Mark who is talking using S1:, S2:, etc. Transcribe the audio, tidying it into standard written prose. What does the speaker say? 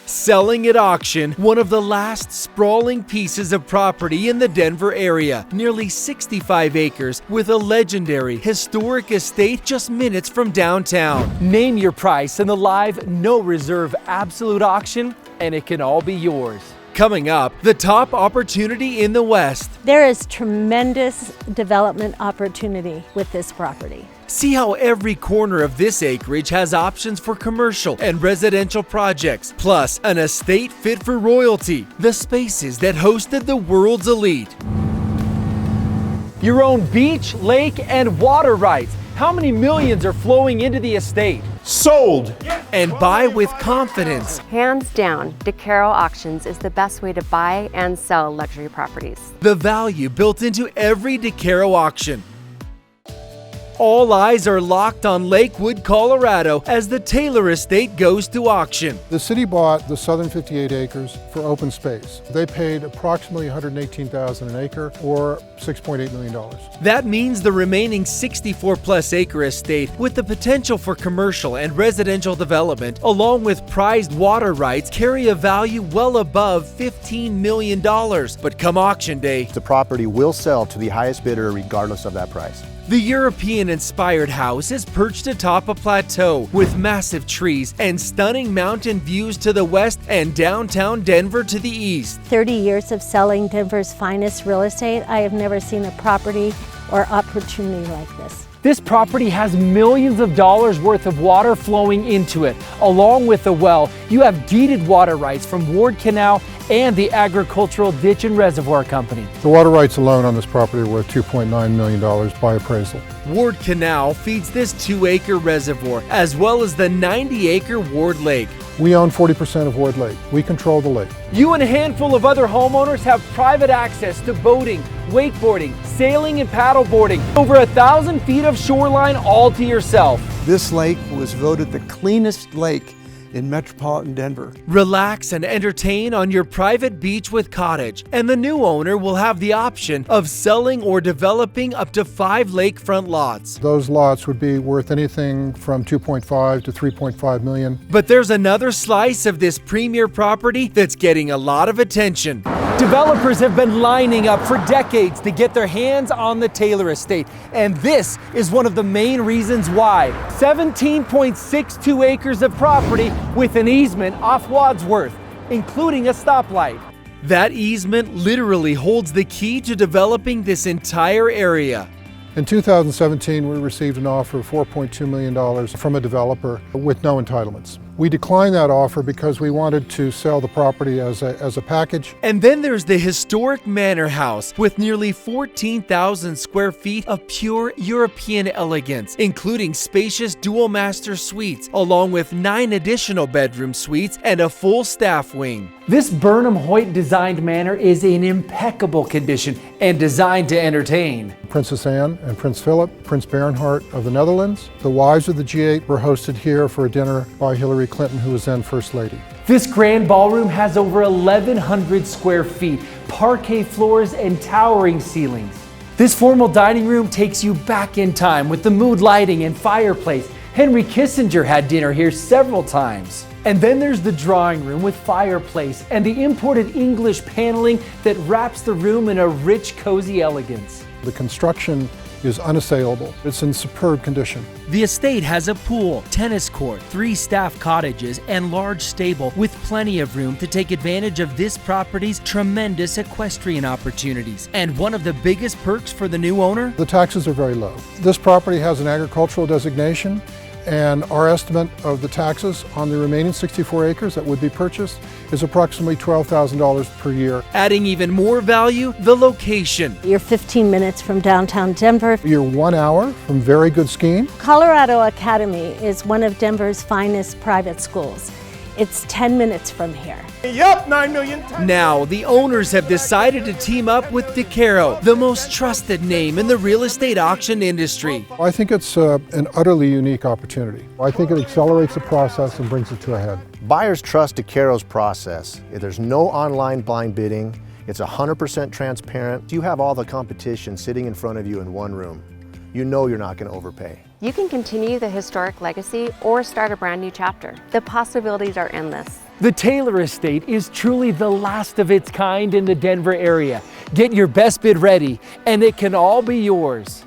S1: Selling at auction, one of the last sprawling pieces of property in the Denver area. Nearly 65 acres with a legendary historic estate just minutes from downtown.
S2: Name your price in the live, no reserve, absolute auction, and it can all be yours.
S1: Coming up, the top opportunity in the West.
S3: There is tremendous development opportunity with this property.
S1: See how every corner of this acreage has options for commercial and residential projects, plus an estate fit for royalty. The spaces that hosted the world's elite.
S2: Your own beach, lake, and water rights. How many millions are flowing into the estate?
S4: Sold!
S1: And buy with confidence.
S5: Hands down, DeCaro Auctions is the best way to buy and sell luxury properties.
S1: The value built into every DeCaro auction. All eyes are locked on Lakewood, Colorado as the Taylor estate goes to auction.
S4: The city bought the southern 58 acres for open space. They paid approximately $118,000 an acre, or $6.8 million.
S1: That means the remaining 64-plus acre estate, with the potential for commercial and residential development, along with prized water rights, carry a value well above $15 million. But come auction day,
S6: the property will sell to the highest bidder regardless of that price.
S1: The European-inspired house is perched atop a plateau with massive trees and stunning mountain views to the west and downtown Denver to the east.
S3: 30 years of selling Denver's finest real estate, I have never seen a property or opportunity like this.
S2: This property has millions of dollars worth of water flowing into it. Along with the well, you have deeded water rights from Ward Canal and the Agricultural Ditch and Reservoir Company.
S4: The water rights alone on this property are worth $2.9 million by appraisal.
S1: Ward Canal feeds this 2-acre reservoir, as well as the 90-acre Ward Lake.
S4: We own 40% of Ward Lake. We control the lake.
S2: You and a handful of other homeowners have private access to boating, wakeboarding, sailing, and paddleboarding. Over 1,000 feet of shoreline all to yourself.
S7: This lake was voted the cleanest lake in metropolitan Denver.
S1: Relax and entertain on your private beach with cottage, and the new owner will have the option of selling or developing up to 5 lakefront lots.
S4: Those lots would be worth anything from $2.5 to $3.5 million.
S1: But there's another slice of this premier property that's getting a lot of attention.
S2: Developers have been lining up for decades to get their hands on the Taylor estate, and this is one of the main reasons why. 17.62 acres of property with an easement off Wadsworth, including a stoplight.
S1: That easement literally holds the key to developing this entire area.
S4: In 2017, we received an offer of $4.2 million from a developer with no entitlements. We declined that offer because we wanted to sell the property as a package.
S1: And then there's the historic Manor House with nearly 14,000 square feet of pure European elegance, including spacious dual master suites, along with 9 additional bedroom suites and a full staff wing.
S2: This Burnham Hoyt designed manor is in impeccable condition and designed to entertain.
S4: Princess Anne and Prince Philip, Prince Bernhard of the Netherlands. The wives of the G8 were hosted here for a dinner by Hillary Clinton, who was then First Lady.
S2: This grand ballroom has over 1,100 square feet, parquet floors, and towering ceilings. This formal dining room takes you back in time with the mood lighting and fireplace. Henry Kissinger had dinner here several times. And then there's the drawing room with fireplace and the imported English paneling that wraps the room in a rich, cozy elegance.
S4: The construction is unassailable. It's in superb condition.
S1: The estate has a pool, tennis court, 3 staff cottages, and large stable with plenty of room to take advantage of this property's tremendous equestrian opportunities. And one of the biggest perks for the new owner?
S4: The taxes are very low. This property has an agricultural designation, and our estimate of the taxes on the remaining 64 acres that would be purchased is approximately $12,000 per year.
S1: Adding even more value, the location.
S3: You're 15 minutes from downtown Denver.
S4: You're 1 hour from very good skiing.
S3: Colorado Academy is one of Denver's finest private schools. It's 10 minutes from here.
S4: Yep, 9 million times.
S1: Now, the owners have decided to team up with DeCaro, the most trusted name in the real estate auction industry.
S4: I think it's an utterly unique opportunity. I think it accelerates the process and brings it to a head.
S6: Buyers trust DeCaro's process. There's no online blind bidding. It's 100% transparent. You have all the competition sitting in front of you in one room. You know you're not going to overpay.
S5: You can continue the historic legacy or start a brand new chapter. The possibilities are endless.
S2: The Taylor Estate is truly the last of its kind in the Denver area. Get your best bid ready, and it can all be yours.